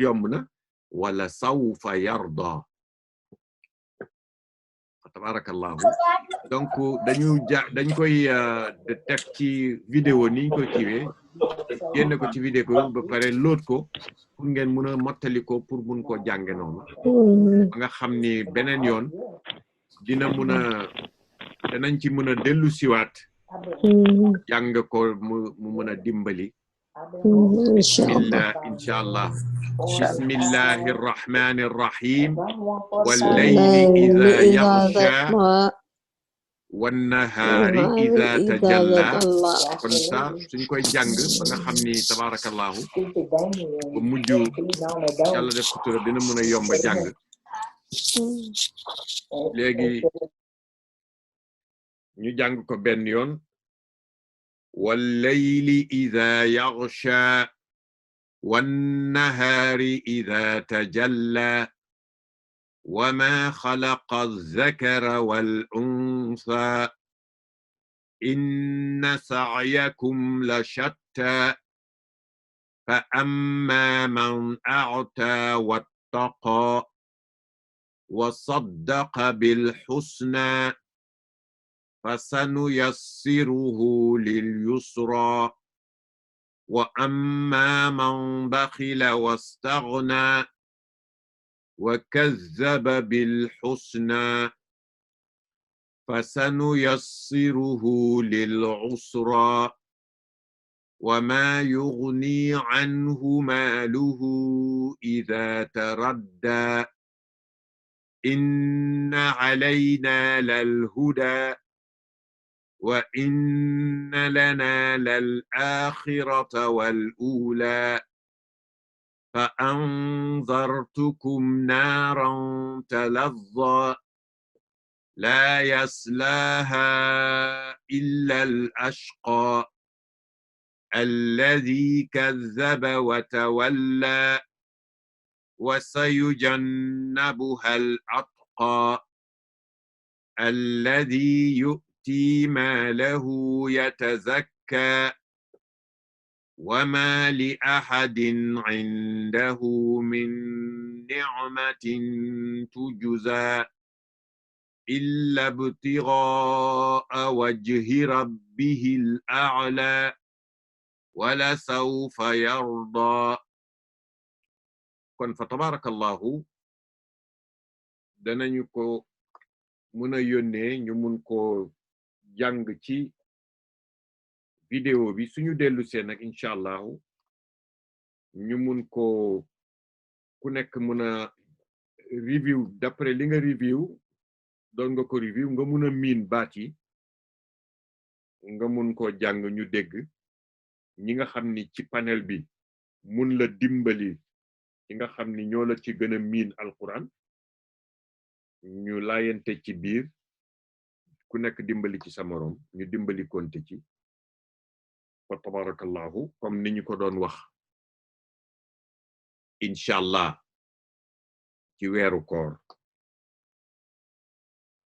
yomb na wala sawfa yarda tabarakallahu donc dañ koy teg ci vidéo niñ koy kiwee génne ko ci vidéo ba pare load ko pour ngeen mën a mottali ko pour mun ko jànge noonu ba nga xam ni beneen yoon dina mën a danañ ci mën a dellu siwaat jàng ko mu mën a dimbali bismillah inshallah bismillahir rahmanir rahim wal layli idha yaghsha wan nahari idha tajalla kon sa suñ koy jàng ba nga xam ni tabarakallahu ba mujj yàlla def ko tura dina mën a yomba jàng léegi ñu jàng ko benn yoon wal layli idha yaghsha wan nahari idha tajalla وما خلق الذكر والأنثى إن سعيكم لشتى فأما من أعتى واتقى وصدق بالحسنى فسنيسره لليسرى وأما من بخل واستغنى وكذب بالحسنى فسنيسره للعسرى وما يغني عنه ماله إذا تردى إن علينا للهدى وإن لنا للآخرة والأولى فأنذرتكم نارا تلظى لا يصلاها إلا الأشقى الذي كذب وتولى وسيجنبها الأتقى الذي يؤتي ماله يتزكى وما لأحد عنده من نعمة تجزى إلا ابتغاء وجه ربه الأعلى ولسوف يرضى kon fa tabarakallahu danañu ko mën a yónnee ñu mun ko jàng ci vidéo bi suñu dellu seen nag inshallahu ñu mun ko ku nekk mën a review d'après li nga review doon nga ko review nga mun a miin baat yi nga mun ko jàng ñu dégg ñi nga xam ni ci panel bi mun la dimbali ñi nga xam ni ñoo la ci gën a miin alquran ñu laayante ci biir ku nekk dimbali ci sa morom ñu dimbali konte ci fa tabarakallahu comme ni ñu ko doon wax inshallah ci weeru koor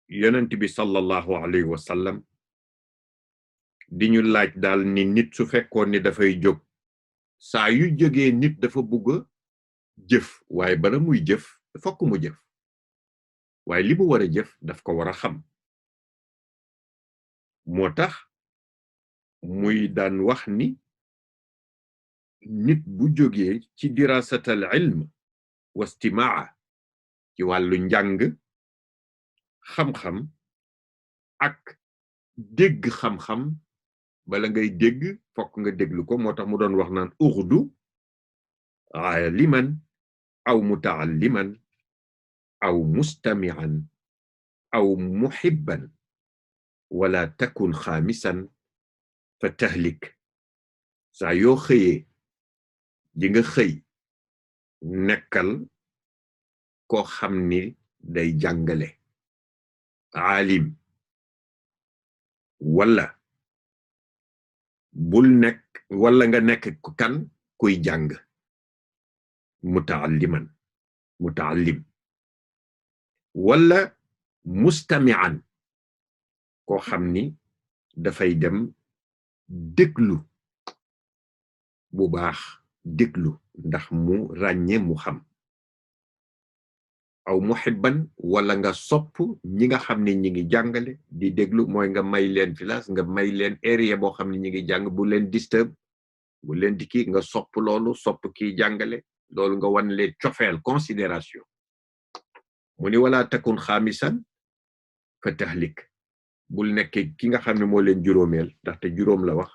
yonent bi sallallahu alayhi wa sallam di ñu laaj daal ni nit su fekkoon ni dafay jóg saa yu jógee nit dafa bugg jëf waaye bala muy jëf fokk mu jëf waaye li mu war a jëf daf ko war a xam moo tax muy daan wax ni nit bu jógee ci dirasatal ilm wa istimaa ci wàllu njàng xam-xam ak dégg xam-xam bala ngay dégg fokk nga déglu ko moo tax mu doon wax naan ughdu aliman aw mutaalliman aw mustami'an aw muhibban wala takun xaamisan fa tahlik saa yoo xëyee di nga xëy nekkal koo xam ni day jàngale aalim wala bul nekk wala nga nekk kan kuy jàng mutaallim wala mustami'an koo xam ni dafay dem déglu bu baax déglu ndax mu ràññe mu xam aw muhibban wala nga sopp ñi nga xam ne ñi ngi jàngale di déglu mooy nga may leen place nga may leen area boo xam ne ñi ngi jàng bu leen disturb bu leen di kii nga sopp loolu sopp kii jàngale loolu nga wan leen cofeel considération mu ni wala takun xaamisan fa tahlik bul nekke ki nga xam ne moo leen juróomeel ndaxte juróom la wax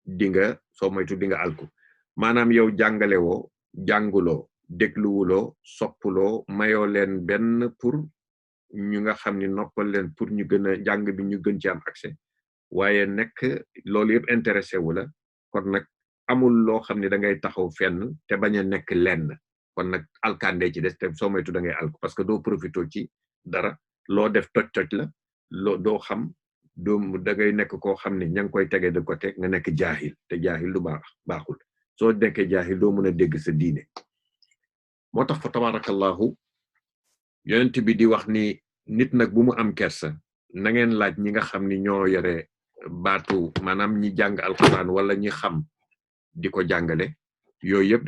di nga soo moytu di nga alku maanaam yow jàngale woo jànguloo dégluwuloo soppuloo mayoo leen benn pour ñu nga xam ni noppal leen pour ñu gën a jàng bi ñu gën ci am accès waaye nekk loolu yëpp intéressé wu la kon nag amul loo xam ne da ngay taxaw fenn te bañ a nekk lenn kon nag alkande ci des te soo moytu da ngay alku parce que doo profito ci dara loo def toj-toj la loo doo xam doo da ngay nekk koo xam ne ña ngi koy tege de côté nga nekk jaahil te jaahil du baaxul soo nekkee jaahil doo mën a dégg sa diine moo tax fa tabarakallahu yonent bi di wax ni nit nag bu mu am kersa na ngeen laaj ñi nga xam ni ñoo yore baatu maanaam ñi jàng alquran wala ñi xam di ko jàngale yooyu yëpp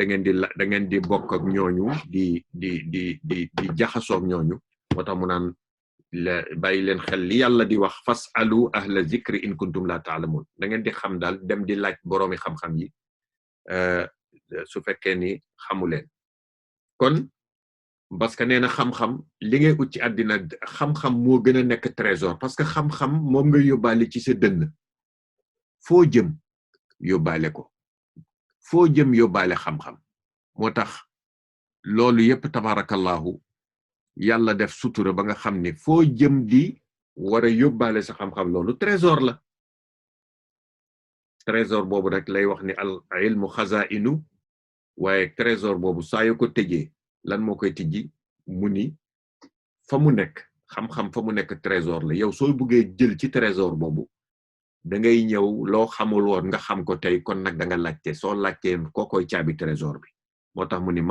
da ngeen di bokk ak ñooñu di jaxasoog ñooñu moo tax mu naan bàyyi leen xel li yàlla di wax fasalu ahla zikri in kuntum la taalamun da ngeen di xam daal dem di laaj boroomi xam-xam yi su fekkee ni xamu leen kon parce que nee na xam-xam li ngay ut ci àddina xam-xam moo gën a nekk trésor parce que xam-xam moom nga yóbbaale ci sa dënn foo jëm yóbbaale ko foo jëm yóbbaale xam-xam moo tax loolu yépp tabarakallahu yàlla def sutura ba nga xam ne foo jëm di war a yóbbaale sa xam-xam loolu trésor la trésor boobu rek lay wax ni al ilmu xazainu waaye trésor boobu saa yu ko tëjee lan moo koy tijji mu ni fa mu nekk xam-xam fa mu nekk trésor la yow soo buggee jël ci trésor boobu da ngay ñëw loo xamul woon nga xam ko tey kon nag da nga laajte soo laajtee koo koy caabi trésor bi moo tax mu ni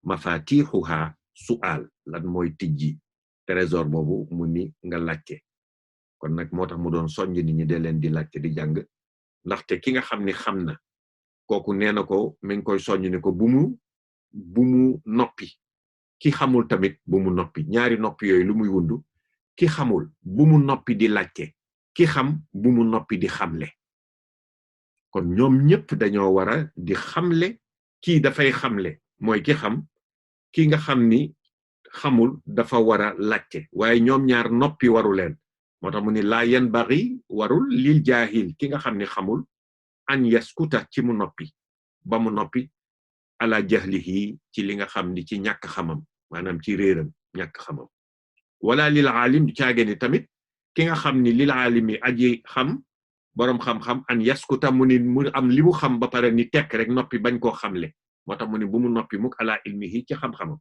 mafatixuha su'al lan mooy tijji trésor boobu mu ni nga laajte kon nag moo tax mu doon soññ nit ñi de leen di laajte di jàng ndaxte ki nga xam ni xam na kooku nee na ko mi ngi koy soññ ni ko bu mu noppi ki xamul tamit bu mu noppi ñaari noppi yooyu lu muy wundu ki xamul bu mu noppi di laajte ki xam bu mu noppi di xamle kon ñoom ñëpp dañoo war a di xamle kii dafay xamle mooy ki xam ki nga xam ni xamul dafa war a laajte waaye ñoom ñaar noppi waru leen moo tax mu ni laa yan bari warul lil jaahil ki nga xam ni xamul an yaskuta ci mu noppi ba mu noppi ala jahlihi ci li nga xam ni ci ñàkk xamam maanaam ci réeram ñàkk xamam wala lil aalim du caage ni tamit ki nga xam ni lil aalimi aji xam boroom xam-xam an yaskuta mu ni mu am li mu xam ba pare ni tekk rek noppi bañ koo xamle moo tax mu ni bu mu noppi mukk ala ilmihi ci xam-xamam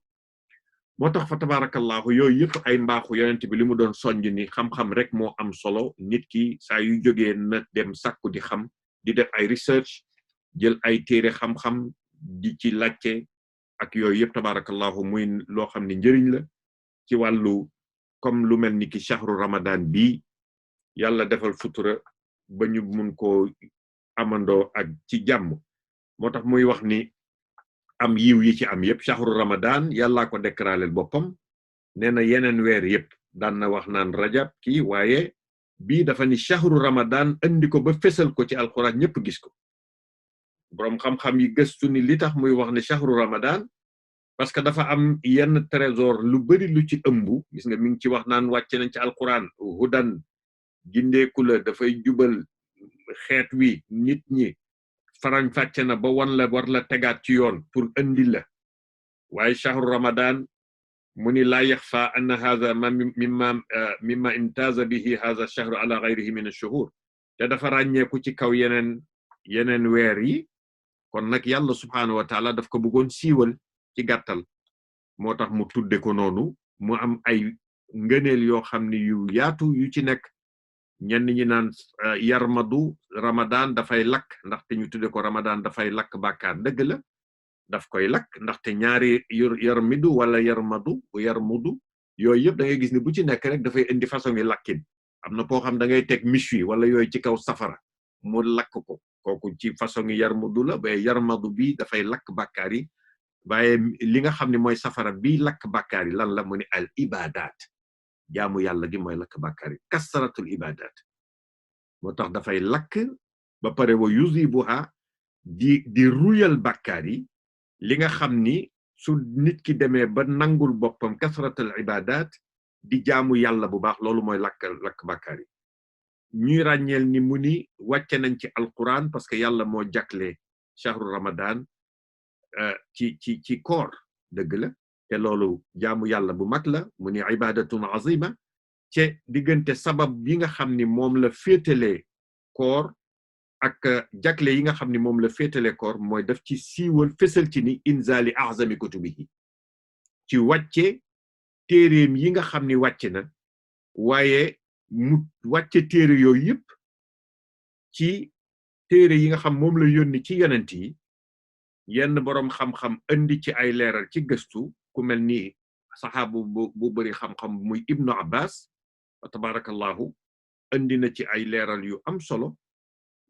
moo tax fa tabarakallahu yooyu yëpp ay mbaaxu yonent bi li mu doon soññ ni xam-xam rek moo am solo nit ki saa yu jógee na dem sàkku di xam di def ay research jël ay téere xam-xam di ci laajte ak yooyu yëpp tabarakallahu muy loo xam ni njëriñ la ci wàllu comme lu mel ni ki shahru ramadan bi yàlla defal sutura ba ñu mun koo amandoo ak ci jàmm moo tax muy wax ni am yiw yi ci am yëpp shahru ramadan yàllaa ko déclaré boppam nee na yeneen weer yëpp daan na wax naan rajab kii waaye bii dafa ni shahru ramadan andi ko ba fesal ko ci alquran ñëpp gis ko boroom xam-xam yi gëstu ni li tax muy wax ne shahru ramadan parce que dafa am yenn trésor lu bari lu ci ëmb gis nga mi ngi ci wax naan wàcce nañ ci alquran hudan gindeeku la dafay jubal xeet wi nit ñi farañ fàcce na ba wan la war la tegaat ci yoon pour andi la waaye shahru ramadan mu ni laa yaxfa anna hadha mimma imtaza bihi hadha shahru ala ghayrihi min ash-shuhur te dafa ràññeeku ci kaw yeneen weer yi kon nag yàlla subhanahu wa taala daf ko bëggoon siiwal ci gàttal moo tax mu tudde ko noonu mu am ay ngëneel yoo xam ni yu yaatu yu ci nekk ñenn ñi naan yarmadu ramadan dafay lakk ndaxte ñu tudde ko ramadan dafay lakk bàkkaar dëgg la daf koy lakk ndaxte ñaari yarmidu wala yarmudu yooyu yëpp da ngay gis ni bu ci nekk rek dafay indi façon yi lakkin am na koo xam da ngay teg miche wala yooyu ci kaw safara mu lakk ko kooku ci façon yarmadu la ba yarmadu bi dafay lakk bàkkaar yi waaye li nga xam ne mooy safara bi lakk bàkkaar yi lan la mu ne al ibadat jaamu yàlla gi mooy lakk bàkkaar yi kasratul ibadat moo tax dafay lakk ba pare wa yuzibuha di ruyal bàkkaar yi li nga xam ni su nit ki demee ba nangul boppam kasratul ibadat di jaamu yàlla bu baax loolu mooy lakk bàkkaar yi ñuy ràññeel ni mu ni wàcce nañ ci alquran parce que yàlla moo jagle shahru ramadan ci koor dëgg la te loolu jaamu yàlla bu mag la mu ni ibadatun azima ci diggante sabab bi nga xam ni moom la féetale koor ak jagle yi nga xam ni moom la féetale koor mooy daf ci siiwal fésal ci ni inzali azami kutubihi ci wàcce téeréem yi nga xam ni wàcce na waaye mu wàcce téere yooyu yëpp ci téere yi nga xam moom la yónni ci yonent yi yenn boroom xam-xam indi ci ay leeral ci gëstu ku mel ni saxaabu bu bari xam-xam muy ibnu abbas tabarakallahu indi na ci ay leeral yu am solo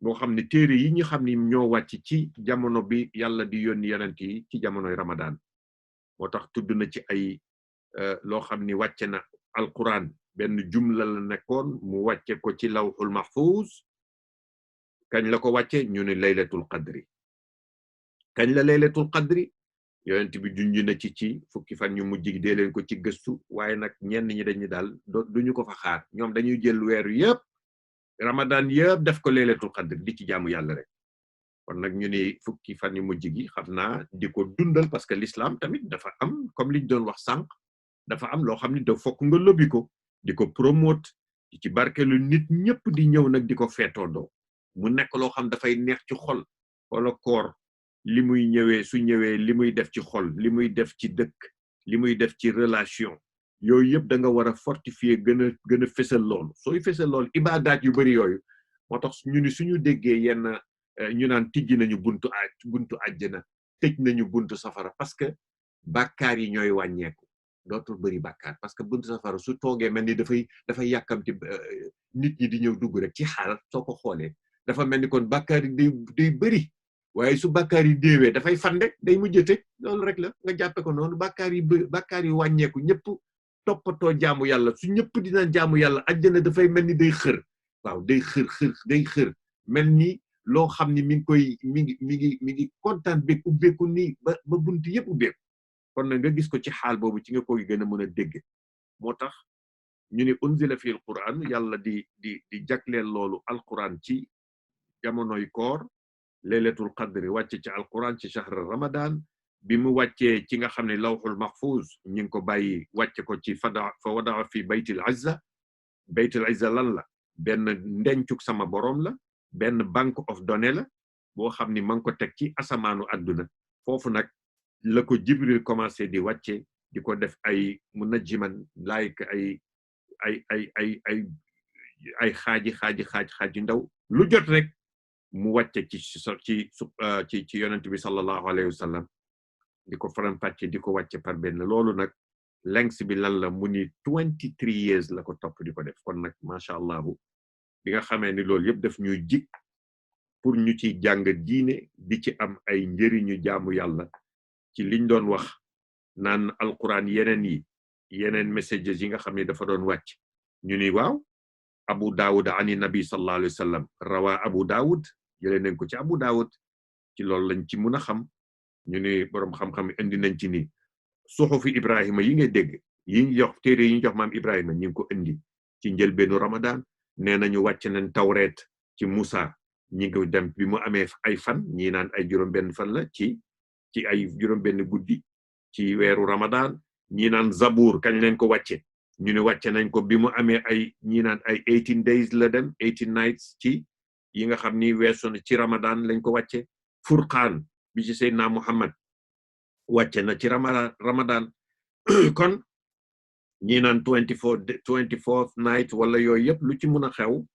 boo xam ne téere yi ñu xam ni ñoo wàcc ci jamono bi yàlla di yónni yonent yi ci jamonoy ramadan moo tax tudd na ci ay loo xam ni wàcce na alquran benn jumla la nekkoon mu wàcce ko ci lawhul mahfuz kañ la ko wàcce ñu ne laylatul qadri kañ la laylatul qadri yonent bi junj na ci fukki fan ñu mujj dee leen ko ci gëstu waaye nag ñenn ñi dañu daal duñu ko fa xaar ñoom dañuy jël weer yëpp ramadan yëpp def ko laylatul qadri di ci jaamu yàlla rek kon nag ñu ne fukki fan yu mujj gi xam naa di ko dundal parce que l'islam tamit dafa am comme liñ doon wax sànq dafa am loo xam ni da fokk nga lobby ko di ko promote di ci barkelu nit ñëpp di ñëw nag di ko feetoondoo mu nekk loo xam dafay neex ci xol wala koor li muy ñëwee su ñëwee li muy def ci xol li muy def ci dëkk li muy def ci relation yooyu yëpp da nga war a fortifier gën a fésal loolu sooy fésal loolu ibadaat yu bari yooyu moo tax ñu ni suñu déggee yenn ñu naan tijji nañu buntu àjjana tëj nañu buntu safara parce que bàkkaar yi ñooy wàññeeku dootul bëri bàkkaar parce que buntu safara su toogee mel ni dafay yàkkamti nit ñi di ñëw dugg rek ci xaal soo ko xoolee dafa mel ni kon bàkkaar yi day bëri waaye su bàkkaar yi déewee dafay fande day mujjate loolu rek la nga jàppe ko noonu bàkkaar yi wàññeeku ñëpp toppatoo jaamu yàlla su ñëpp dina jaamu yàlla àjjana dafay mel ni day xër waaw day xër mel ni loo xam ni mi ngi kontaan beeg ubbeeku nii ba buntu yëpp ubbeeku kon nag nga gis ko ci xaal boobu ci nga koy gën a mën a dégg moo tax ñu ne unzila fi alquran yàlla di jagleel loolu alquran ci jamonoy koor laylatul qadri wàcce ci alquran ci shahr ramadan bi mu wàccee ci nga xam ne lawhul mahfuz ñu ngi ko bàyyi wàcce ko ci fa wadaa fi baytil izza lan la benn ndencuk sama borom la benn bank of données la boo xam ni ma ngi ko teg ci asamaanu àdduna foofu nag la ko jibril commencé di wàcce di ko def ay munajjiman like ay xaaji ndaw lu jot rek mu wàcce ci yonent bi sallallahu alayhi wa sallam di ko faram-fàcce di ko wàcce par benn loolu nag length bi lan la mu ni 23 years la ko topp di ko def kon nag macha allah bi nga xamee ni loolu yëpp daf ñuy jik pour ñu ci jàng diine di ci am ay njëriñu jaamu yàlla ci liñ doon wax naan alquran yeneen messages yi nga xam ne dafa doon wàcc ñu ni waaw abu daawud ani nabi sallallahu alayhi wa sallam rawa abu daawud jëlee nañ ko ci abu daawud ci loolu lañ ci mën a xam ñu ni boroom xam-xam indi nañ ci ni suxufi ibrahima yi ngay dégg yi ñu jox téere yi ñu jox maam ibrahima ñu ngi ko indi ci njëlbeenu ramadan nee nañu wàcc nañ tawreet ci Musa ñi ngi dem bi mu amee ay fan ñi naan ay juróom-benn fan la ci ay juróom-benn guddi ci weeru ramadan ñi naan zabur kañ leen ko wàcce ñu ne wàcce nañ ko bi mu amee ñi naan ay 18 days la dem 18 nights ci yi nga xam ni weesu na ci ramadan lañ ko wàcce furqaan bi ci Seydina Muhammad wàcce na ci ramadan kon ñi naan 24th night wala yooyu yëpp lu ci mën a xew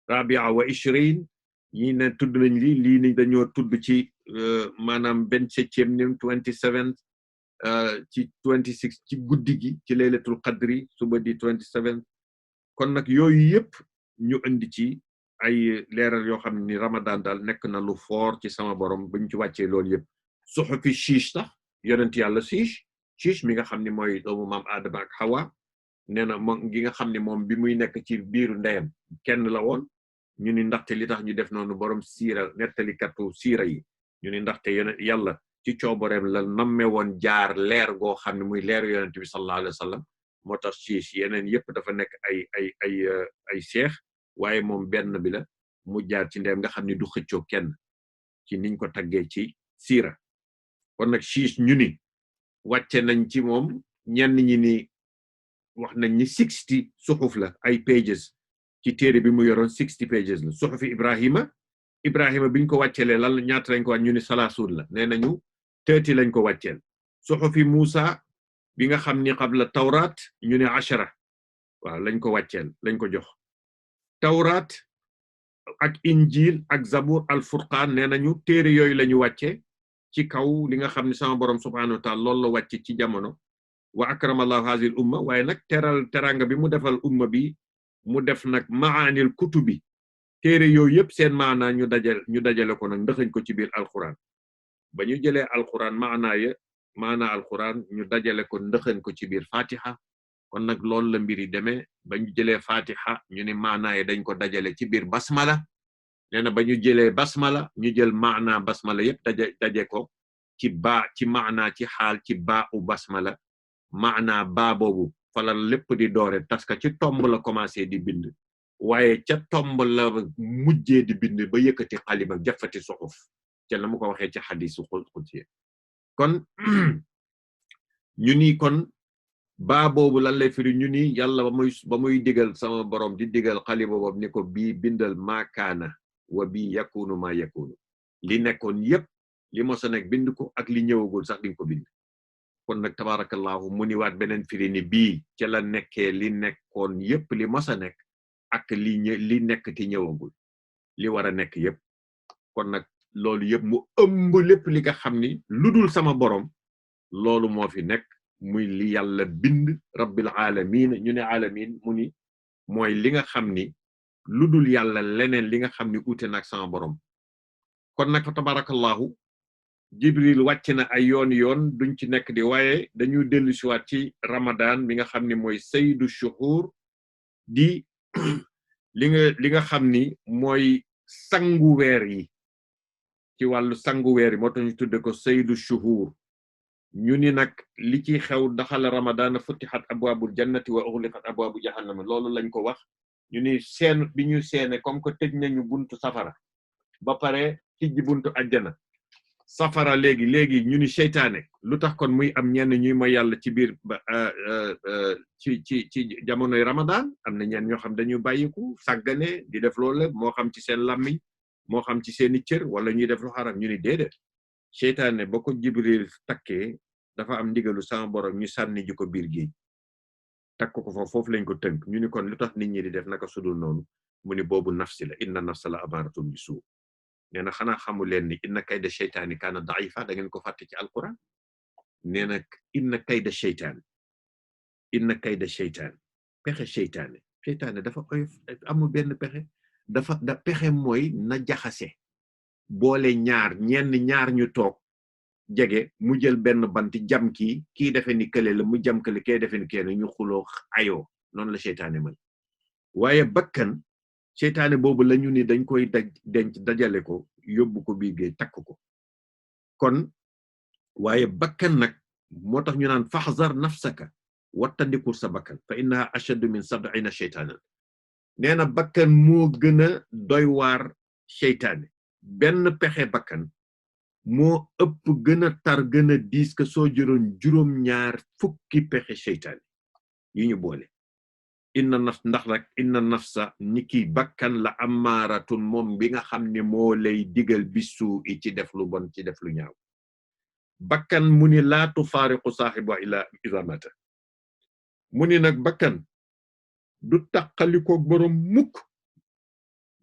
rabia wa ishrin ñi ne tudd nañ lii ni dañoo tudd ci maanaam 27e ni 27 ci 26 ci guddi gi ci laylatul qadri suba di 27 kon nag yooyu yëpp ñu indi ci ay leeral yoo xam ni Ramadan daal nekk na lu fort ci sama borom buñ ci wàccee loolu yëpp suhufi Shish sax yonent yàlla Shish mi nga xam ni mooy doomu maam Adama ak Hawa nee na moom gi nga xam ni moom bi muy nekk ci biiru ndeyam kenn la woon ñu ni ndaxte li tax ñu def noonu borom siira nettalikatu siira yi ñu ni ndaxte yàlla ci coobareem la namme woon jaar leer goo xam ne muy leeru yonent bi sallallahu alayhi wa sallam moo tax Shish yeneen yëpp dafa nekk ay seex waaye moom benn bi la mu jaar ci ndeyam nga xam ni du xëccoo kenn ci niñ ko taggee ci siira kon nag Shish ñu ni wàcce nañ ci moom ñenn ñi ni wax nañ ni 60 suxuf la ay pages ci téere bi mu yoroon 60 pages la suxufi Ibrahima biñ ko wàccelee lan ñaata lañ ko wàcc ñu ni salaasuun la nee nañu 30 lañ ko wàcceel suxufi Musa bi nga xam ni qabla tawraat ñu ne 10 waaw lañ ko wàcceel lañ ko jox tawraat ak injil ak zabur al furqaan nee nañu téere yooyu lañu wàcce ci kaw li nga xam ni sama borom subhanahu wa ta'ala loolu la wàcce ci jamono wa akramallahu hadhihi al umma waaye nag teranga bi mu defal umma bi mu def nag maanil kutubi téere yooyu yëpp seen maanaa ñu dajale ko nag ndëxañ ko ci biir alquran ba ñu jëlee alquran maanaa alquran ñu dajale ko ndëxañ ko ci biir fatiha kon nag loolu la mbir yi demee ba ñu jëlee fatiha ñu ne maanaa yi dañ ko dajale ci biir basmala nee na ba ñu jëlee basmala ñu jël maanaa basmala yëpp daje ko ci maanaa ci xaal ci baa u basmala maanaa baa boobu fala lépp di doore parce que ci tomb la commencé di bind waaye ca tomb la mujjee di bind ba yëkkati xalima jafati suxuf ca la mu ko waxee ci xadisu qudsi kon ñu ni kon baa boobu lan lay firi ñu ni yàlla ba muy digal sama borom di digal xalima boobu ni ko bii bindal maakaana wa bii yakunu ma yakunu li nekkoon yépp li mosa nekk bind ko ak li ñëwagul sax di ko bind kon nag tabarakallahu mu ni waat beneen firi ni bii ca la nekkee li nekkoon yépp li mosa nekk ak li nekk ti ñëwagul li war a nekk yépp kon nag loolu yépp mu ëmb lépp li nga xam ni ludul sama borom loolu moo fi nekk muy li yàlla bind rabbil alamin ñu ne alamin mu ni mooy li nga xam ni ludul yàlla leneen li nga xam ni uute nag sama borom kon nag fa tabarakallahu Jibril wàcc na ay yoon duñ ci nekk di waaye dañu dellu si waat ci Ramadan bi nga xam ni mooy sayyidu shuhur di li nga xam ni mooy sangu weer yi ci wàllu sangu weer yi moo tax ñu tudde ko sayyidu shuhur ñu ni nag li ci xew daxala Ramadan futihat abwaabul jannati wa ughliqat abwaabu jahannam loolu lañ ko wax ñu ni bi ñu seene comme que tëj nañu buntu safara ba pare tijji buntu àjjana safara léegi ñu ni seytaane lu tax kon muy am ñenn ñuy mooy yàlla ci biir ci jamonoy Ramadan am na ñenn ñoo xam dañu bàyyiku sàggane di def loolu moo xam ci seen làmmiñ moo xam ci seeni cër wala ñuy def lu xaram ñu ni déedéet seytaane ba ko Jibril takkee dafa am ndigalu sama borom ñu sànni ji ko biir géej takk ko foofu lañ ko tënk ñu ni kon lu tax nit ñi di def naka sudul noonu mu ni boobu nafsi la inna nafsa la amaaratum bi suu nee na xanaa xamu leen ni inna kayda sheytaani kaana daifa da ngeen ko fàtte ci alquran nee na inna kayda sheytaan pexe seytaane dafa oyof amul benn pexe da pexe mooy na jaxase boole ñaar ñu toog jege mu jël benn bant jam kii defe ni kële la mu jam kële kee defe ni kenn ñu xuloo ayoo noonu la seytaane mën waaye bakkan seytaane boobu lañu ni dañ koy denc dajale ko yóbbu ko biir géej takk ko kon waaye bakkan nag moo tax ñu naan faxzar nafsaka wattandikul sa bakkan fa innaha ashaddu min 70 seytaanan nee na bakkan moo gën a doy waar seytaane benn pexe bakkan moo ëpp gën a tar gën a diis que soo jëroon juróom-ñaar fukki pexe seytaane yi ñu boole inna nafsa niki bakkan la amaaratun moom bi nga xam ne moo lay digal bisu ci def lu bon ci def lu ñaaw bakkan mu ni laa tufaariqu saaxiba ila isamata mu ni nag bakkan du taqalikoog boroom mukk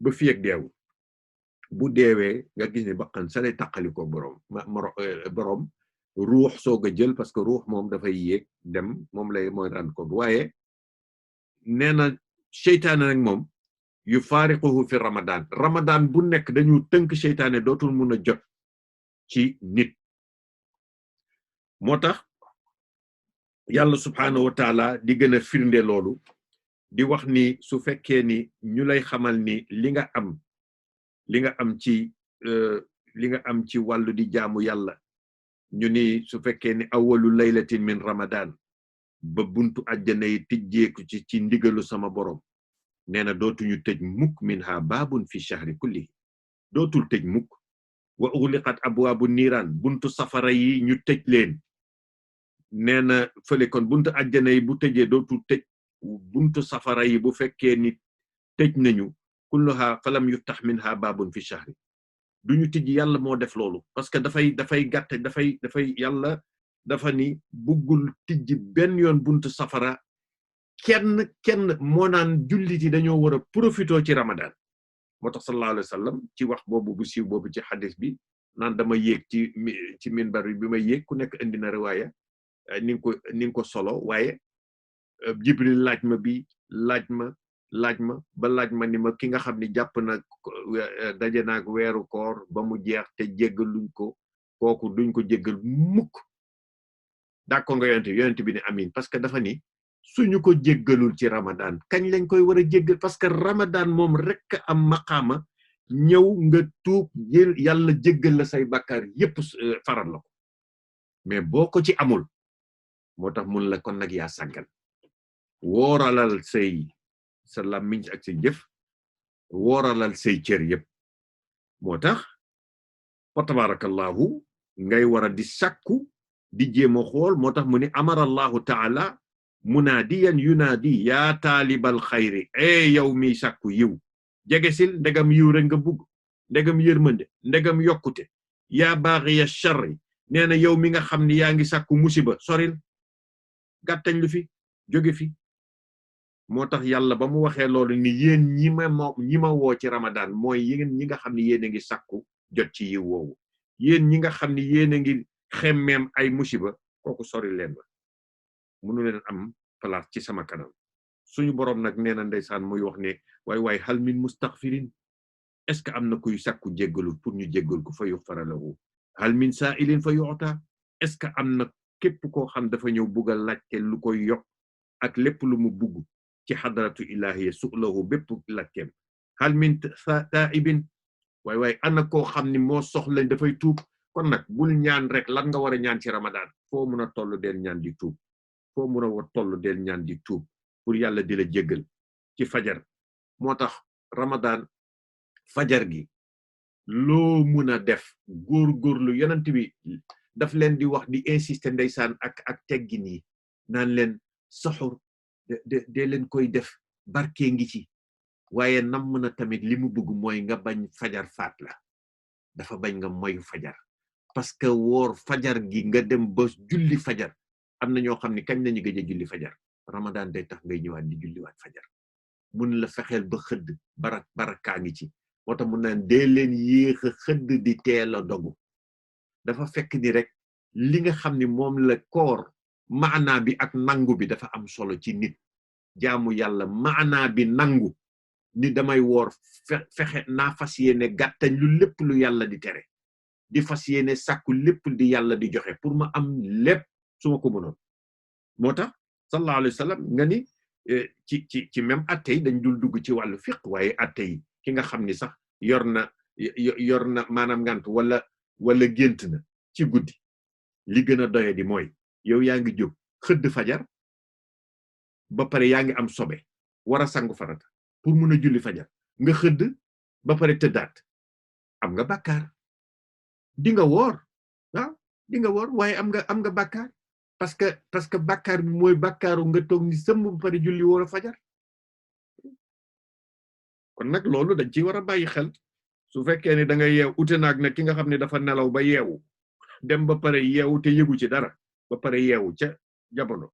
ba fi ak deewu bu deewee nga gis ne bakkan sa lay taqalikoog boroom ruux soog a jël parce que ruux moom dafay yéeg dem moom mooy rand ko waaye nee na seytaane nag moom yufariquhu fi ramadan ramadan bu nekk dañu tënk seytaane dootul mun a jot ci nit moo tax yàlla subhanahu wa taala di gën a firnde loolu di wax ni su fekkee ni ñu lay xamal ni li nga am ci wàllu di jaamu yàlla ñu ni su fekkee ni awalu laylatin min ramadan ba buntu àjjana yi tijjeeku ci ndigalu sama borom nee na dootuñu tëj mukk minha baabun fi shahri kulli dootul tëj mukk wa ughliqat abwaabu niiraan buntu safara yi ñu tëj leen nee na fële kon buntu àjjana yi bu tëjee dootul tëj buntu safara yi bu fekkee ni tëj nañu kulluha falam yuftax minha baabun fi shahri duñu tijji yàlla moo def loolu parce que dafay gàtte dafay yàlla dafa ni buggul tijji benn yoon buntu safara kenn moo naan jullit yi dañoo war a profitoo ci ramadan moo tax sallallahu alayhi wa sallam ci wax boobu bu siiw boobu ci xadis bi naan dama yéeg ci minbar bi ma yéeg ku nekk indi na riwaaya ni nga ko solo waaye jibril laaj ma ni ma ki nga xam ni jàpp na daje naag weeru koor ba mu jeex te jéggaluñ ko kooku duñ ko jéggal mukk d'accord nga yonent bi ne amin parce que dafa ni suñu ko jéggalul ci ramadan kañ lañ koy war a jéggal parce que ramadan moom rek am maqaama ñëw nga tuub yàlla jéggal la say bàkkaar yépp faral la ko mais boo ko ci amul moo tax mun la kon nag yaa sàggan wooralal sa làmmiñ ak sa jëf wooralal say cër yépp moo tax fa tabarakallahu ngay war a di sàkku di jéem a xool moo tax mu ni amara allahu taala munaadiyan yunaadi yaa taalibal xayri yow mi sàkku yiw jegesil ndegam yiw rek nga bugg ndegam yërmande ndegam yokkute yaa baaxiya sharri nee na yow mi nga xam ni yaa ngi sàkku musiba soril gàttañ lu fi jóge fi moo tax yàlla ba mu waxee loolu ni yéen ñi ma woo ci ramadan mooy yéen ñi nga xam ni yéen a ngi sàkku jot ci yiw woowu yéen ñi nga xam ni yéen a ngi xemmeem ay musiba kooku sori leen ba mënu leen am place ci sama kanam suñu borom nag nee na ndeysaan muy wax ne waay hal min mustaghfirin est-ce que am na kuy sàkku jéggalu pour ñu jéggal ko fa yughfara lahu hal min sa'ilin fa yu'ta est-ce que am na képp koo xam dafa ñëw bugg a laajte lu koy yokk ak lépp lu mu bugg ci xadaratu ilahiya su'lahu bépp laajteem hal min ta'ibin waay ana koo xam ni moo soxla dafay tuub kon nag bul ñaan rek lan nga war a ñaan ci ramadan foo mun a toll del ñaan di tuub foo mun a toll del ñaan di tuub pour yàlla di la jéggal ci fajar moo tax ramadan fajar gi loo mun a def góorgóorlu yonent bi daf leen di wax di insister ndeysaan ak teggin yi naan leen saxur de leen koy def barke ngi ci waaye nam na tamit li mu bëgg mooy nga bañ fajar faat la dafa bañ nga moyu fajar parce que woor fajar gi nga dem ba julli fajar am na ñoo xam ne kañ lañu gëj a julli fajar ramadan day tax ngay ñëwaat di julliwaat fajar mun la fexeel ba xëdd barakaa ngi ci moo tax mun naan dee leen yéex a xëdd di teel a dogu dafa fekk ni rek li nga xam ni moom la koor maanaa bi ak nangu bi dafa am solo ci nit jaamu yàlla maanaa bi nangu ni damay woor fexe naa fas yéene gàttañ lu lépp lu yàlla di tere di fas yéene sàkku lépp di yàlla di joxe pour ma am lépp su ma ko mënoon moo tax sallallahu alayhi wa sallam nga ni ci même atte yi dañ dul dugg ci wàllu fiq waaye atte yi ki nga xam ni sax yor na maanaam ngant wala gént na ci guddi li gën a doye di mooy yow yaa ngi jóg xëdd fajar ba pare yaa ngi am sobe war a sangu farata pour mun a julli fajar nga xëdd ba pare tëddaat am nga bàkkaar di nga woor waaye am nga bàkkaar parce que bàkkaar bi mooy bàkkaaru nga toog ni sëmm ba pare julli woor a fajar kon nag loolu dañ ci war a bàyyi xel su fekkee ne da nga yeew ute naag nag ki nga xam ne dafa nelaw ba yeewu dem ba pare yeewu te yëgu ci dara ba pare yeewu ca jamono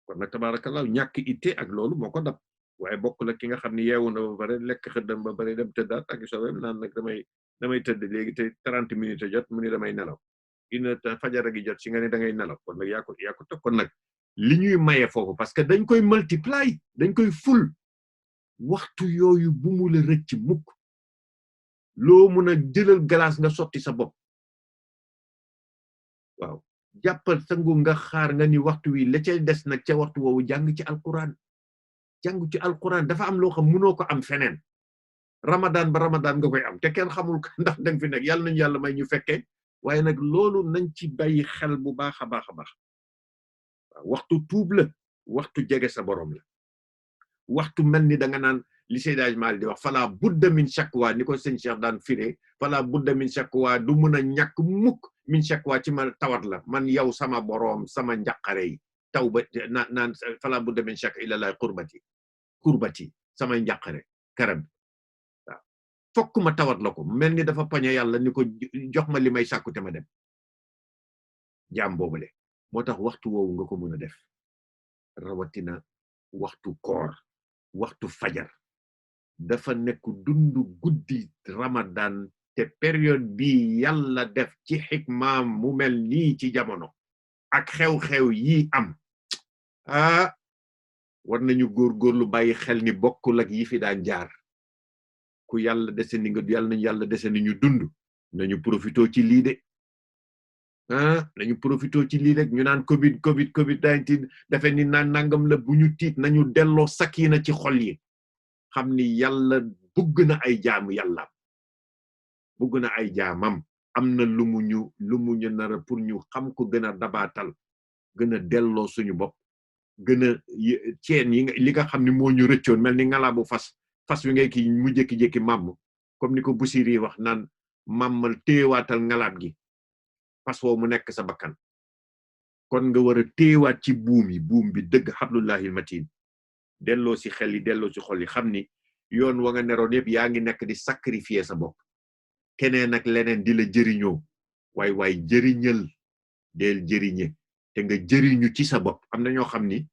kon nag tabarakallah ñàkk itte ak loolu moo ko dab waaye bokk la ki nga xam ne yeewu na ba pare lekk xëddam ba pare dem tëddaat ak soobem naan nag damay tëdd léegi te 30 minutes jot mu ni damay nelaw fajara gi jot si nga ne da ngay nelaw kon nag yaa ko teg kon nag li ñuy maye foofu parce que dañ koy multiply dañ koy ful waxtu yooyu bu mu la rëcc mukk loo mën a jëlal glace nga sotti sa bopp waaw jàppal sangu nga xaar nga ni waxtu wi la cay des nag ca waxtu woowu jàng ci alquran dafa am loo xam mënoo ko am feneen ramadan ba ramadan nga koy am te kenn xamul ndax danga fi nekk yàlla nañu yàlla may ñu fekkee waaye nag loolu nañ ci bàyyi xel bu baax a baax a baax waxtu tuub la waxtu jege sa borom la waxtu mel ni da nga naan li Seydi Maalik di wax fala budda min shakwa ni ko sëñ Cheikh daan firee fala budda min shakwa du mën a ñàkk mukk min shakwa ci ma tawat la man yow sama borom sama njàqare yi taw ba naan fala budda min shakwa ila lay kurbati samay njàqare karab waaw fokk ma tawat la ko mel ni dafa pañe yàlla ni ko jox ma li may sàkku te ma dem jaam boobule moo tax waxtu woowu nga ko mën a def rawatina waxtu koor waxtu fajar dafa nekk dundu guddi ramadan te période bi yàlla def ci xikmaam mu mel nii ci jamono ak xew-xew yi am war nañu góorgóorlu bàyyi xel ni bokkul ak yi fi daan jaar ku yàlla dese ni nga yàlla nañu yàlla dese ni ñu dund nañu profito ci lii de nañu profito ci lii rek ñu naan covid 19 dafa ni naan nangam la bu ñu tiit nañu delloo sakina ci xol yi xam ni yàlla bëgg na ay jaamu yàlla bëgg na ay jaamam am na lu mu ñu nara pour ñu xam ko gën a dabaatal gën a delloo suñu bopp gën a ceen yi li nga xam ni moo ñu rëccoon mel ni ngalaabu fas wi ngay ki mu jékki-jékki màmm comme ni ko Busiri wax naan màmmal téewaatal ngalaab gi fas woo mu nekk sa bakkan kon nga war a téewaat ci buum bi dëgg hablullahil matin delloo si xel yi delloo si xol yi xam ni yoon wa nga neroon yëpp yaa ngi nekk di sacrifier sa bopp keneen ak leneen di la jëriñoo waay jëriñal del jëriñe te nga jëriñu ci sa bopp am na ñoo xam ni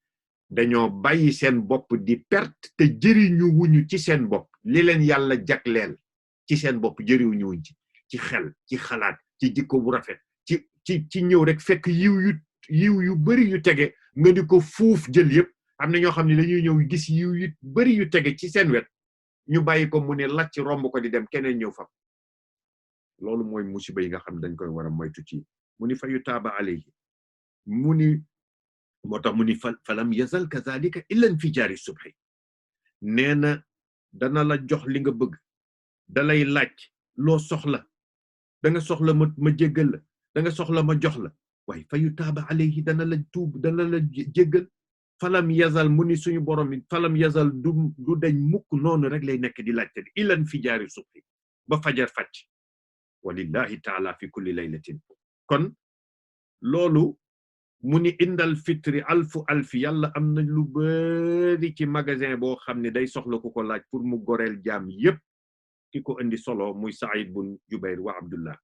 dañoo bàyyi seen bopp di perte te jëriñu wuñu ci seen bopp li leen yàlla jagleel ci seen bopp jëriñu wuñ ci xel ci xalaat ci jikko bu rafet ci ñëw rek fekk yiw yu bari yu tege nga di ko fuuf jël yëpp am na ñoo xam ne dañuy ñëw gis yiw yu bari yu tege ci seen wet ñu bàyyi ko mu ne lacc romb ko di dem keneen ñëw fa loolu mooy musiba yi nga xam dañ koy war a moytu ci mu ni fa yu taaba alayhi mu ni moo tax mu ni falam yazal kazalika illa infijaari subhi nee na dana la jox li nga bëgg dalay laaj loo soxla da nga soxla ma jéggal la da nga soxla ma jox la waaye fa yu taaba alayhi dana la tuub dana la jéggal falam yazal mu ni suñu borom yi falam yazal du dañ mukk noonu rek lay nekk di laajte illa infijaari subhi ba fajar fàcc walillahi taala fi kulli laylatin kon loolu mu ni indal fitri alfi yàlla am na lu bari ci magasin boo xam ne day soxla ku ko laaj pour mu goreel jaam yépp ki ko indi solo muy Saïd bun Jubayr wa Abdullah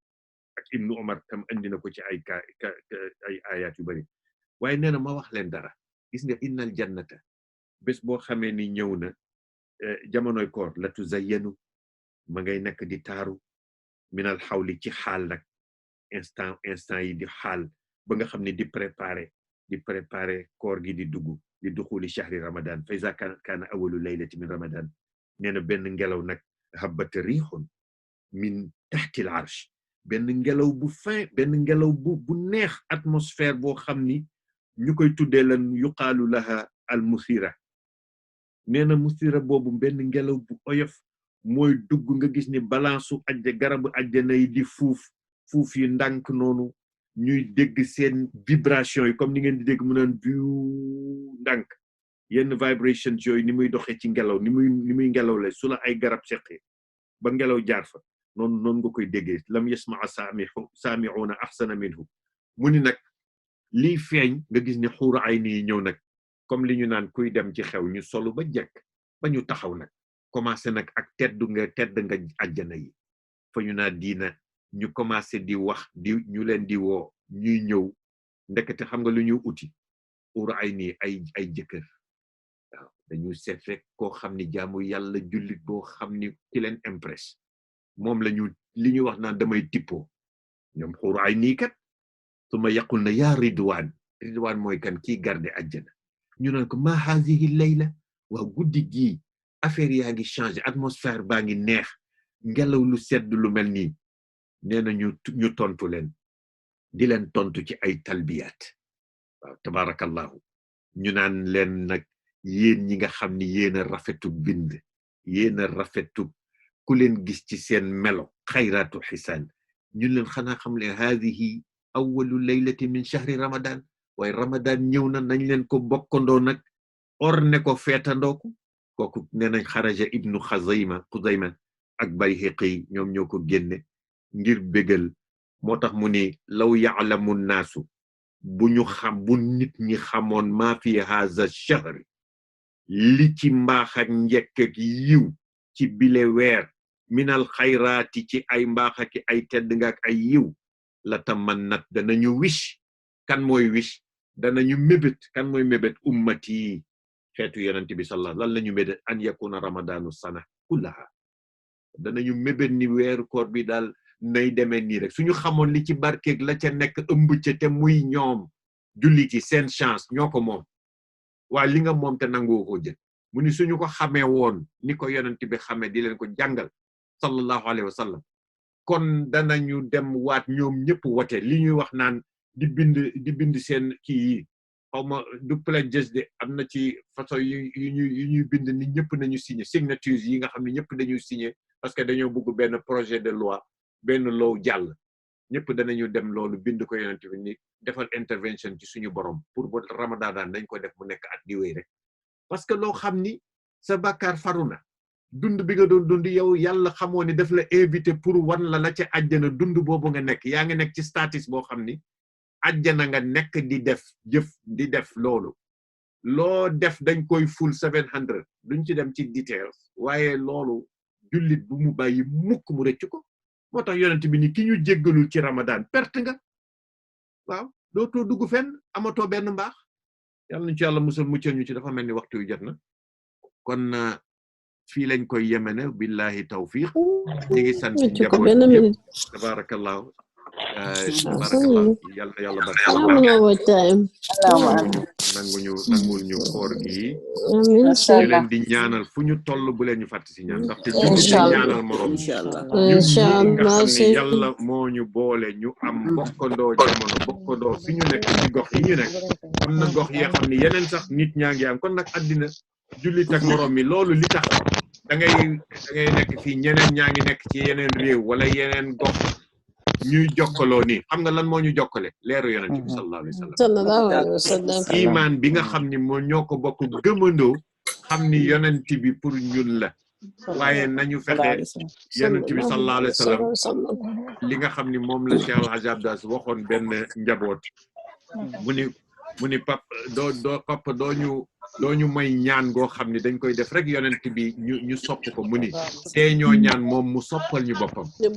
ak Ibnu Omar tam indi na ko ci ay ayat yu bari waaye nee na ma wax leen dara gis nga innal jannata bés boo xamee ni ñëw na jamonoy koor la tuzayyanu ma ngay nekk di taaru minal xawli ci xaal nag instant yi di xaal ba nga xam ne di préparer koor gi di dugg di duxuli shahri ramadan fa iza kaana awalu laylati min ramadan nee na benn ngelaw nag habbata riixun min taxtil arsh benn ngelaw bu fin benn ngelaw bu neex atmosphère boo xam ni ñu koy tuddee lan yuqaalu laha al musira nee na musira boobu benn ngelaw bu oyof mooy dugg nga gis ni balance garabu àjjana yi di fuuf yi ndànk noonu ñuy dégg seen vibration yi comme ni ngeen di dégg mu naan biu ndànk yenn vibrations yooyu ni muy doxee ci ngelaw ni muy ngelaw la su la ay garab seqee ba ngelaw jaar fa noonu nga koy déggee lam yasmaa saami'una ahsana minhu mu ni nag liy feeñ nga gis ni xuuru ay ni ñëw nag comme li ñu naan kuy dem ci xew ñu solu ba jekk ba ñu taxaw nag commencé nag ak tedd nga àjjana yi fa ñu naa diina ñu commencé di wax ñu leen di woo ñuy ñëw ndekete xam nga lu ñu uti xuuru ay nii ay jëkkër waaw dañu seet rek koo xam ni jaamu yàlla jullit boo xam ni ci leen impress moom li ñu wax naan damay tippoo ñoom xuuru ay nii kat suma yaqul na yaa ridwaan mooy kan kii garde àjjana ñu naan ko ma hazihi layla waaw guddi gii affaire yaa ngi changé atmosphère baa ngi neex ngelaw lu sedd lu mel nii nee na ñu tontu leen di leen tontu ci ay talbiyaat waaw tabarakallahu ñu naan leen nag yéen ñi nga xam ni yéen a rafetu bind yéen a rafetu ku leen gis ci seen melo xayraatu xisaan ñun leen xanaa xam leen haadihi awalu laylati min shahri ramadan waaye ramadan ñëw na nañ leen ko bokkandoo nag orne ko feetandoo ko kooku nee nañ xaraja ibnu xuzayma ak bayhaqi ñoom ñoo ko génne ngir bégal moo tax mu ni law ya'lamu naasu bu nit ñi xamoon maa fi haza shahri li ci mbaax ak njekk ak yiw ci bile weer minal xayraati ci ay mbaax ak ay tedd nga ak ay yiw la tamannat danañu wish kan mooy wish danañu mébét kan mooy mébét ummati xeetu yonent bi sallallahu lan lañu mébét an yakuna ramadanu sana kullaha danañu mébét ni weeru koor bi daal nay demee nii rek suñu xamoon li ci barkeeg la ca nekk ëmb ca te muy ñoom jullit yi seen chance ñoo ko moom waaye li nga moom te nangoo ko jël mu ni suñu ko xamee woon ni ko yonent bi xamee di leen ko jàngal sallallahu alayhi wa sallam kon danañu dem waat ñoom ñëpp wote li ñuy wax naan di bind seen kii yi xawma du pledges de am na ci façon yu ñuy bind ni ñëpp nañu signé signatures yi nga xam ne ñëpp dañuy signé parce que dañoo bëgg benn projet de loi benn loo jàll ñëpp danañu dem loolu bind ko yonent bi ni defal intervention ci suñu borom pour ba ramadan daan dañ ko def mu nekk at di wéy rek parce que loo xam ni sa bàkkaar faru na dund bi nga doon dund yow yàlla xamoo ni daf la invité pour wan la ca àjjana dund boobu nga nekk yaa ngi nekk ci status boo xam ni àjjana nga nekk di def jëf di def loolu loo def dañ koy ful 700 duñ ci dem ci details waaye loolu jullit bu mu bàyyi mukk mu rëcc ko moo tax yonent bi ni ki ñu jéggalul ci ramadan perte nga waaw dootoo dugg fenn amatoo benn mbaax yàlla nañu ci yàlla muccal ñu ci dafa mel ni waxtu yu jot na kon fii lañ koy yemene billahi tawfiq ñi ngi sant njaboot yëpp tabarakallahu yàlla nangul ñu koor gi ñu leen di ñaanal fu ñu toll bu leen ñu fàtte si ñaan ndaxte ñu di ñaanal morom ñun nga xam ne yàlla moo ñu boole ñu am bokkandoo jamono bokkandoo fi ñu nekk ci gox yi ñu nekk am na gox yi xam ne yeneen sax nit ñaa ngi am kon nag àddina jullit ak morom mi loolu li tax da ngay nekk fii ñeneen ñaa ngi nekk ci yeneen réew wala yeneen gox ñuy jokkaloo nii xam nga lan moo ñu jokkale leeru yonent bi sallallahu alayhi wa sallam iman bi nga xam ni moo ñoo ko bokk gëmandoo xam ni yonent bi pour ñun la waaye nañu fexe yonent bi sallallahu alayhi wa sallam li nga xam ni moom la Cheikh Al Hadj Abdas waxoon benn njaboot mu ni papa doo ñu may ñaan goo xam ni dañ koy def rek yonent bi ñu sopp ko mu ni tey ñoo ñaan moom mu soppal ñu boppam ñu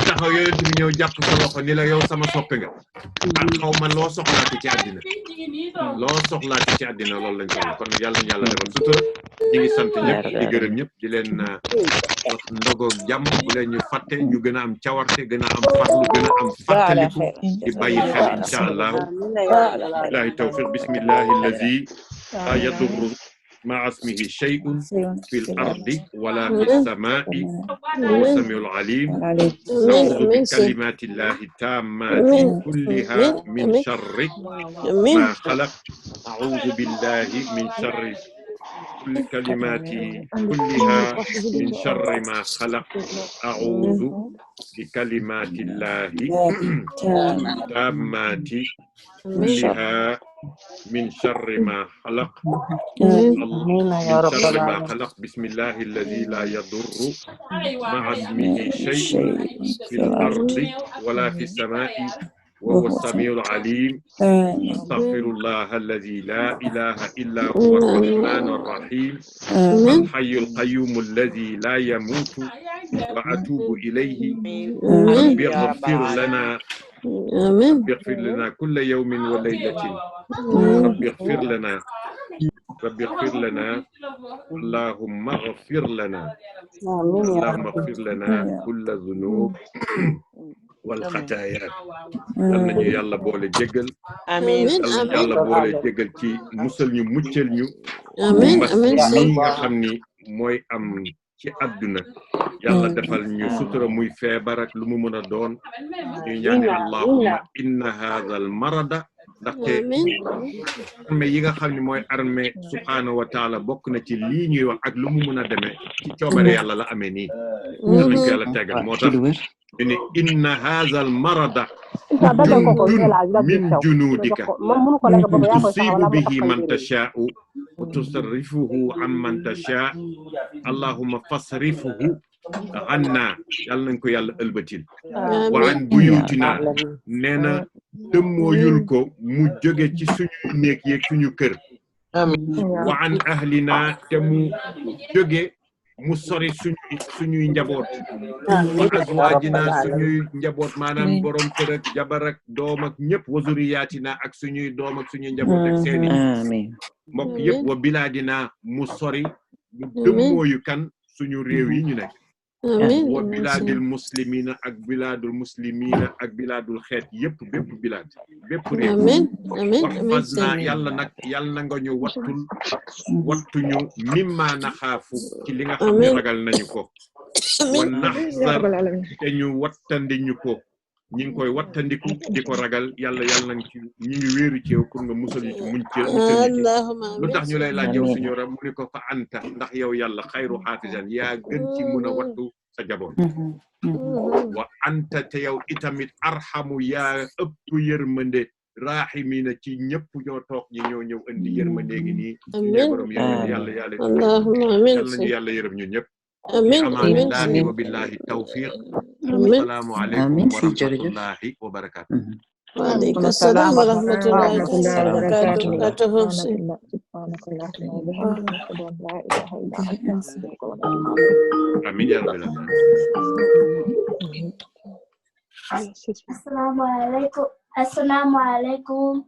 taxaw yonent bi ñëw jàpp sa loxo ni la yow sama soppe nga ak xaw ma loo soxlaati ci àddina loolu lañ soxla kon yàlla ñu yàlla defal sutura ñi ngi sant ñëpp di gërëm ñëpp di leen wax ndogoog jàmm bu leen ñu fàtte ñu gën a am cawarte gën a am farlu gën a am fàttaliku di bàyyi xel incha allah billahi tawfiq bismillahi الذي لا يضر مع اسمه شيء في الأرض ولا في السماء وهو السميع العليم نعوذ بكلمات الله التامات كلها من شر ما خلق أعوذ بالله من شر كل كلمات كلها من شر ما خلق أعوذ بكلمات الله التامات كلها من شر ما خلق من شر ما خلق بسم الله الذي لا يضر مع اسمه شيء في الأرض ولا في السماء وهو السميع العليم أستغفر الله الذي لا إله إلا هو الرحمن الرحيم الحي القيوم الذي لا يموت وأتوب إليه رب اغفر لنا رب اغفر لنا كل يوم وليلة رب اغفر لنا اللهم اغفر لنا اللهم اغفر لنا كل ذنوب wal xataaya yal nañu yàlla boole jéggal amiin yal nañu yàlla boole jéggal ci musal ñu muccal ñu amiin mbas amiin mi nga xam ni mooy am ci àdduna yàlla defal ñu sutura muy feebar ak lu mu mën a doon ñuy ñaani allahumma inna hadha al marada ndaxte armée yi nga xam ne mooy armée subhanahu wa taala bokk na ci lii ñuy wax ak lu mu mën a demee ci coobare yàlla la amee nii nañ ko yàlla tegal moo tax ñu ne inna hadha al marada jundun min junudika tusibu bihi man tasha'u wa tusarrifuhu an man tasha' allahumma fasrifuhu anna yàlla nañ ko yàlla ëlbatil wa an buyutina nee na dëmmooyul ko mu jóge ci suñu néeg yeeg suñu kër wa an ahlina te mu jóge mu sori suñuy njaboot wa azwaajina suñuy njaboot maanaam borom kër ak jabar ak doom ak ñëpp wa zuriyaatina ak suñuy doom ak suñuy njaboot ak seeni mbokk yëpp wa bilaadina mu sori mu dëmmooyu kan suñu réew yi ñu nekk wa bilaadil muslimina ak bilaadul muslimina ak bilaadul xeet yëpp bépp bilaad bépp réew wax na yàlla nag yàlla na nga ñu wattuñu mimma naxaafu ci li nga xam ne ragal nañu ko wa naxzar te ñu wattandiñu ko ñi ngi koy wattandiku di ko ragal yàlla nañ ci ñi ngi wéeru ci yow pour nga musal ñu ci mucc lu tax ñu lay laaj yow suñu ram mu ni ko fa anta ndax yow yàlla xayru xaafisan yaa gën ci mun a wattu sa jaboot wa anta te yow itamit arhamu yaa ëpp yërmande raahimina ci ñëpp ñoo toog ñi ñoo ñëw indi yërmande gi nii ñu borom yërmande yàlla yàlla nañu yàlla yërëm ñun ñëpp amiin amaanillahi wa billahi tawfiq assalaamu aleykum wa rahmatullahi wa barakatuh وعليكم السلام ورحمة الله وبركاته آمين يا رب العالمين السلام عليكم